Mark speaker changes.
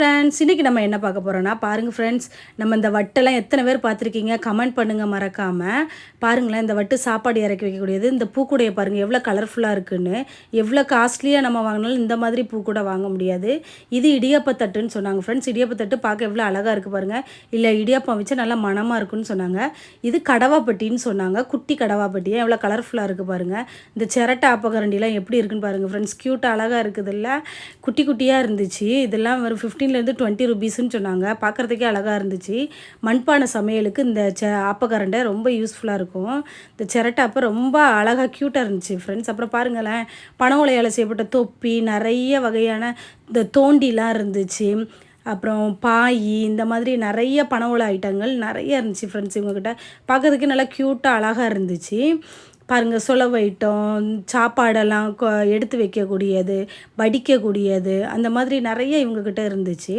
Speaker 1: Friends இன்றைக்கி நம்ம என்ன பார்க்க போகிறோன்னா பாருங்கள் ஃப்ரெண்ட்ஸ், நம்ம இந்த வட்டெல்லாம் எத்தனை பேர் பார்த்துருக்கீங்க? கமெண்ட் பண்ணுங்கள் மறக்காமல். பாருங்களேன், இந்த வட்டு சாப்பாடு இறக்கி வைக்கக்கூடியது. இந்த பூக்கூடையை பாருங்கள் எவ்வளோ கலர்ஃபுல்லாக இருக்குன்னு. எவ்வளோ காஸ்ட்லியாக நம்ம வாங்கினாலும் இந்த மாதிரி பூ கூட வாங்க முடியாது. இது இடியாப்பத்தட்டுன்னு சொன்னாங்க ஃப்ரெண்ட்ஸ். இடியாப்பத்தட்டு பார்க்க எவ்வளோ அழகாக இருக்குது பாருங்கள். இல்லை இடியாப்பம் வச்சு நல்லா மணமாக இருக்குன்னு சொன்னாங்க. இது கடவாப்பட்டின்னு சொன்னாங்க. குட்டி கடவாப்பட்டியாக எவ்வளோ கலர்ஃபுல்லாக இருக்குது பாருங்கள். இந்த சிரட்டை ஆப்பக்கரண்டிலாம் எப்படி இருக்குன்னு பாருங்கள் ஃப்ரெண்ட்ஸ். க்யூட்டாக அழகாக இருக்குதுல்ல, குட்டி குட்டியாக இருந்துச்சு. இதெல்லாம் ஒரு 15லேருந்து 20 ருபீஸ்ன்னு சொன்னாங்க. பார்க்குறதுக்கே அழகாக இருந்துச்சு. மண்பானை சமையலுக்கு இந்த ஆப்பக்கரண்டை ரொம்ப யூஸ்ஃபுல்லாக இருக்கும். இந்த சிரட்டை அப்போ ரொம்ப அழகாக க்யூட்டாக இருந்துச்சு ஃப்ரெண்ட்ஸ். அப்புறம் பாருங்களேன், பனை ஓலையால் செய்யப்பட்ட தொப்பி, நிறைய வகையான இந்த தோண்டிலாம் இருந்துச்சு. அப்புறம் பாய், இந்த மாதிரி நிறைய பனை ஓலை ஐட்டங்கள் நிறைய இருந்துச்சு ஃப்ரெண்ட்ஸ். இவங்கக்கிட்ட பார்க்கறதுக்கு நல்லா க்யூட்டாக அழகாக இருந்துச்சு. பாருங்கள், சொலவு ஐட்டம், சாப்பாடெல்லாம் எடுத்து வைக்கக்கூடியது, வடிக்கக்கூடியது, அந்த மாதிரி நிறைய இவங்கக்கிட்ட இருந்துச்சு.